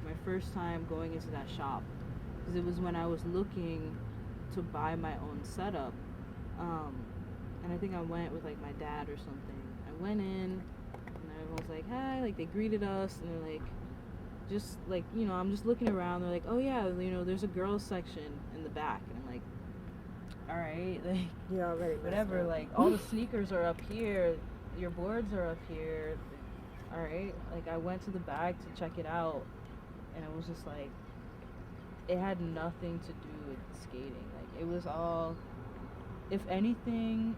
my first time going into that shop, because it was when I was looking to buy my own setup. Um, and I think I went with like my dad or something. I went in, and everyone was like, "Hi!" Like they greeted us, and they're like, just like, I'm just looking around. They're like, "Oh yeah, there's a girls section in the back," and I'm like, "All right, like you already whatever. Like all the sneakers are up here, your boards are up here. All right." Like I went to the back to check it out, and it was just like, it had nothing to do with skating. Like it was all, if anything,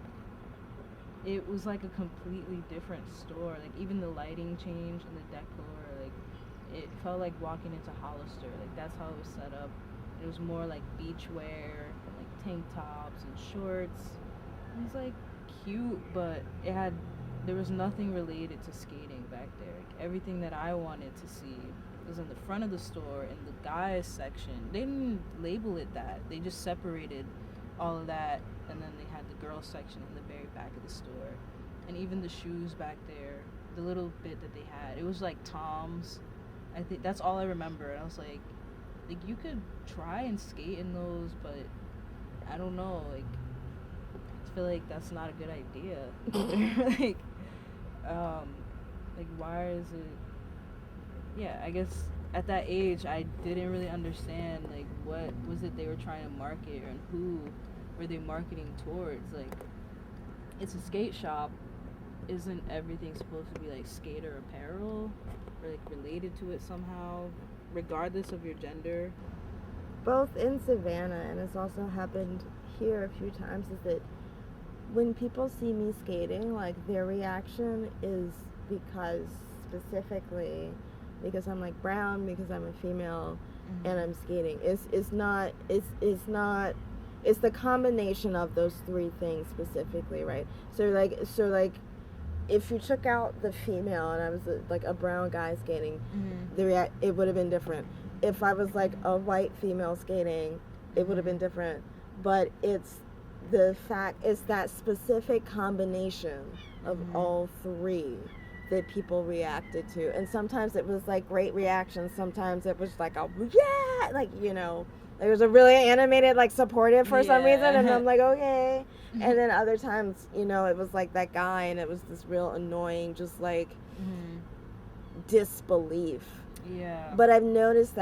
it was like a completely different store. Like even the lighting changed and the decor, like it felt like walking into Hollister. Like that's how it was set up. It was more like beachwear, like tank tops and shorts. It was like cute, but there was nothing related to skating back there. Like, everything that I wanted to see was in the front of the store in the guys section. They didn't label it that. They just separated all of that, and then they had the girls section in the very back of the store. And even the shoes back there, the little bit that they had, it was like Tom's. I think that's all I remember. And I was like you could try and skate in those, but I don't know, like I feel like that's not a good idea. Like why is it? Yeah, I guess at that age I didn't really understand like what was it they were trying to market, and who were they marketing towards. Like it's a skate shop, isn't everything supposed to be like skater apparel or like related to it somehow, regardless of your gender? Both in Savannah, and it's also happened here a few times, is that when people see me skating, like their reaction is specifically because I'm like brown, because I'm a female, and I'm skating. It's not it's the combination of those three things specifically, right? So like if you took out the female and I was like a brown guy skating, it would have been different. If I was like a white female skating, it would have been different. But it's that specific combination of all three that people reacted to. And sometimes it was like great reactions. Sometimes it was like there was a really animated, like supportive for some reason, and I'm like, okay. And then other times, it was like that guy, and it was this real annoying, just like disbelief. Yeah. But I've noticed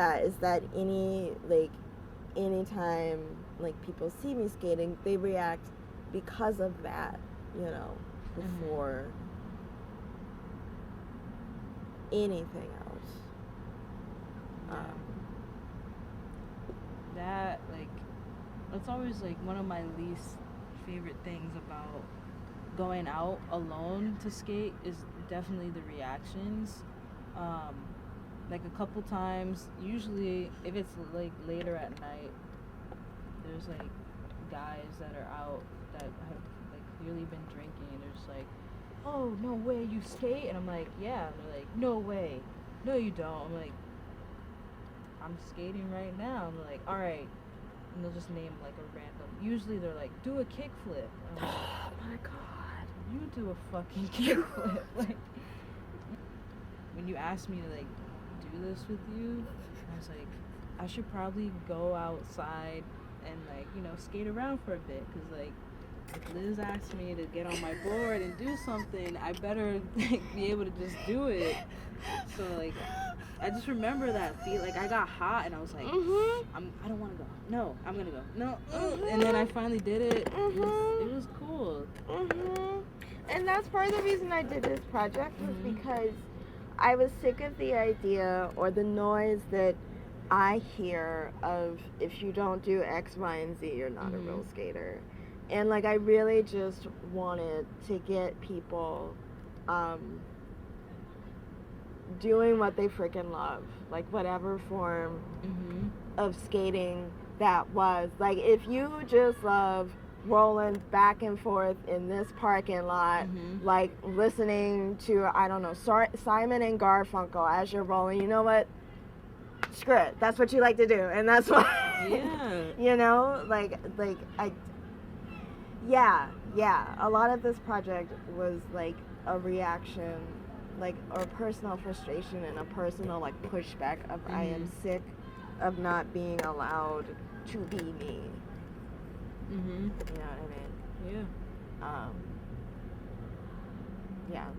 anytime like people see me skating, they react because of that, before anything else. That, like, that's always like one of my least favorite things about going out alone to skate, is definitely the reactions. Like a couple times, usually if it's like later at night, there's like guys that are out that have like clearly been drinking, and they're just like, "Oh, no way, you skate?" And I'm like, "Yeah." And they're like, "No way, no you don't." I'm like, "I'm skating right now." I'm like, "All right." And they'll just name like a random, usually they're like, "Do a kickflip." And I'm like, Oh my god. you do a fucking kickflip. Like, when you asked me to like do this with you, I was like, I should probably go outside and like, skate around for a bit, because like if Liz asked me to get on my board and do something, I better like, be able to just do it. So like I just remember that feel. Like I got hot and I was like, I don't want to go. No, I'm gonna go. No, and then I finally did it. It was cool. And that's part of the reason I did this project, was because I was sick of the idea or the noise that I hear of, if you don't do X, Y, and Z, you're not a real skater. And like I really just wanted to get people doing what they freaking love, like whatever form of skating that was. Like if you just love rolling back and forth in this parking lot, like listening to, I don't know, Simon and Garfunkel as you're rolling, you know what? Screw it. That's what you like to do, and that's what. Yeah. A lot of this project was like a reaction like or personal frustration and a personal like pushback of I am sick of not being allowed to be me. You know what I mean? Yeah. Yeah.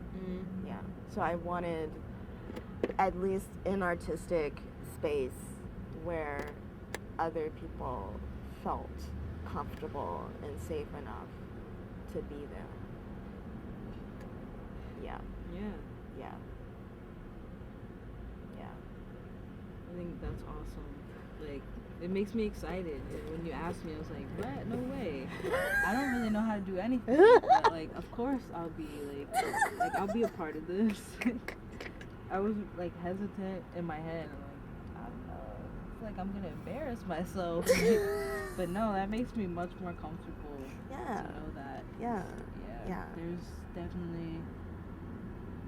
Yeah. So I wanted at least an artistic space where other people felt comfortable and safe enough to be there. Yeah. Yeah. Yeah. Yeah. I think that's awesome. Like, it makes me excited. And when you asked me, I was like, what? No way. I don't really know how to do anything. But, like, of course I'll be, like I'll be a part of this. I was, like, hesitant in my head. I'm like, I don't know. It's like I'm going to embarrass myself. But no, that makes me much more comfortable to know that. Yeah. There's definitely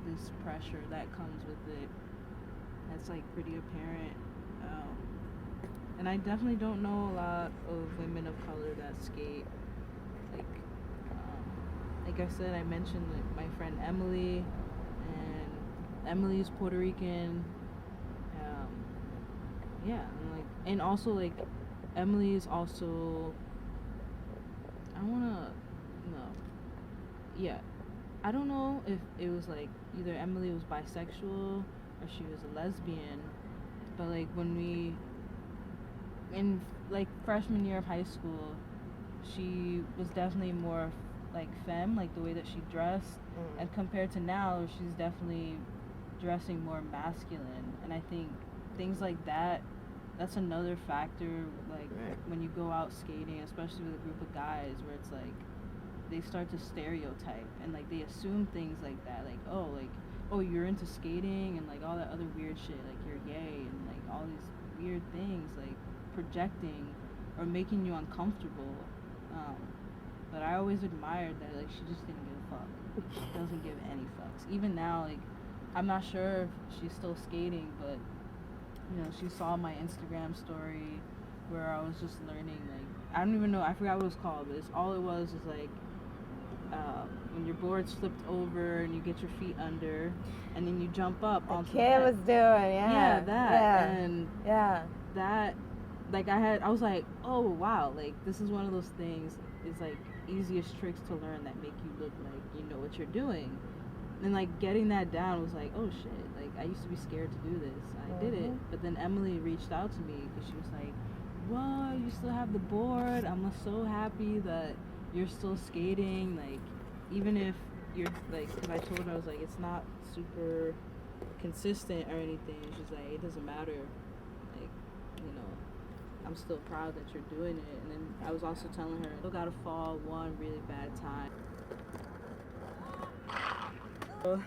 this pressure that comes with it. That's, like, pretty apparent. And I definitely don't know a lot of women of color that skate. Like I said, I mentioned like my friend Emily, and Emily's Puerto Rican. And also like Emily is also. I don't know if it was like either Emily was bisexual or she was a lesbian, but like when we in like freshman year of high school, she was definitely more like femme, like the way that she dressed, and compared to now, she's definitely dressing more masculine. And I think things like that's another factor, like when you go out skating, especially with a group of guys, where it's like they start to stereotype and like they assume things like that, like oh you're into skating and like all that other weird shit, like you're gay and like all these weird things, like projecting or making you uncomfortable. But I always admired that, like, she just didn't give a fuck. She doesn't give any fucks. Even now, like, I'm not sure if she's still skating, but, you know, she saw my Instagram story where I was just learning, like, I don't even know, I forgot what it was called, but all it was like, when your board's flipped over and you get your feet under, and then you jump up onto the kid was doing, that. Yeah. And that, like, I was like, oh, wow, like, this is one of those things, it's, like, easiest tricks to learn that make you look like you know what you're doing. And, like, getting that down was like, oh, shit, like, I used to be scared to do this. I did it. But then Emily reached out to me because she was like, whoa, you still have the board? I'm so happy that you're still skating, like, even if you're, like, because I told her, I was like, it's not super consistent or anything. She's like, it doesn't matter, like, you know, I'm still proud that you're doing it. And then I was also telling her, you gotta fall one really bad time. So,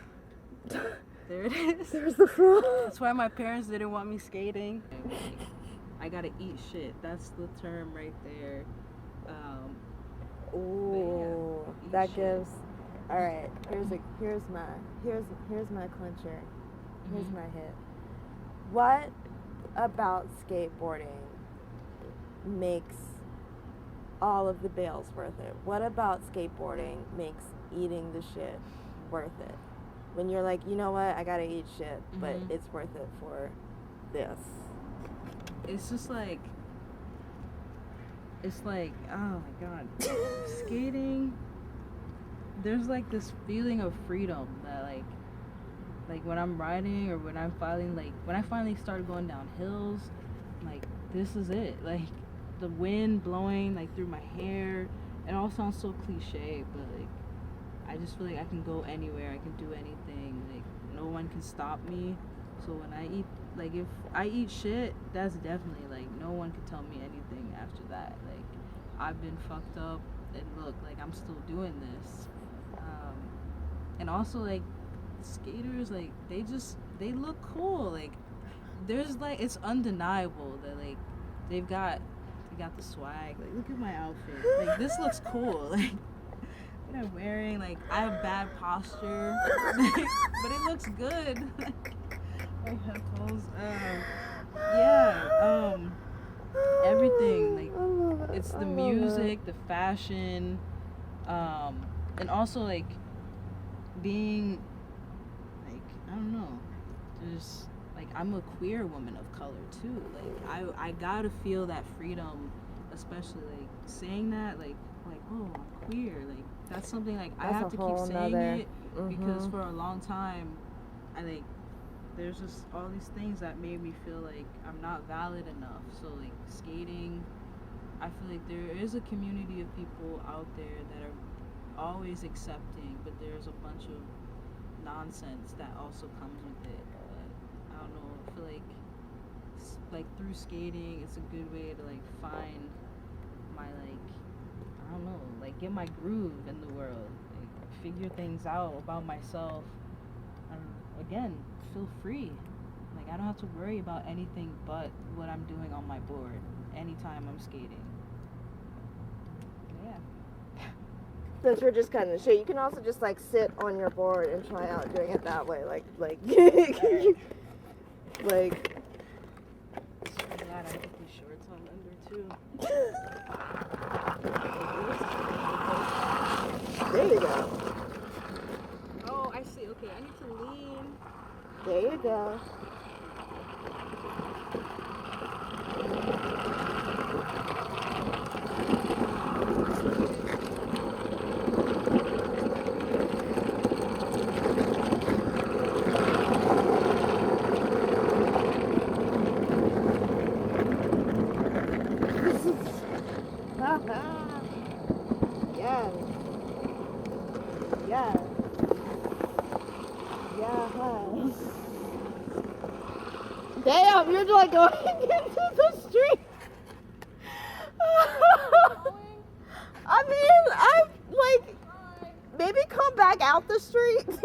there it is. There's the fall. That's why my parents didn't want me skating. Like, I gotta eat shit. That's the term right there. Ooh, yeah, that shit. gives. All right, here's my clincher. Here's my hit. What about skateboarding makes all of the bales worth it? What about skateboarding makes eating the shit worth it? When you're like, you know what, I gotta eat shit, but it's worth it for this. It's just like, oh my god, skating, there's like this feeling of freedom that like when I'm riding or when I finally started going down hills, like, this is it. Like, the wind blowing like through my hair, it all sounds so cliche, but like, I just feel like I can go anywhere, I can do anything, like, no one can stop me. So when I eat, like, if I eat shit, that's definitely, like, no one can tell me anything after that. Like, I've been fucked up, and look, like, I'm still doing this. And also, like, skaters, like, they look cool. Like, there's, like, it's undeniable that, like, they got the swag. Like, look at my outfit. Like, this looks cool. Like, what I'm wearing, like, I have bad posture, but it looks good. My headphones, everything, like, it's the music, the fashion, and also, like, being, like, don't know. There's like I'm a queer woman of color too. Like I gotta feel that freedom, especially like saying that like oh I'm queer. Like that's something like I That's have a to whole keep saying nother- it because for a long time I like there's just all these things that made me feel like I'm not valid enough. So like skating, I feel like there is a community of people out there that are always accepting, but there's a bunch of nonsense that also comes with it. But I don't know. I feel like through skating, it's a good way to like find my like I don't know, like get my groove in the world, like figure things out about myself, and again feel free. Like I don't have to worry about anything but what I'm doing on my board anytime I'm skating. Yeah. Since we're just cutting the shit, you can also just like sit on your board and try out doing it that way, like like I'm glad I put these shorts on under too. There you go. Oh, I see. Okay, I need to lean. There you go. Yes. Yes. Yes. Damn, you're like going into the street. I mean, I'm like, maybe come back out the street.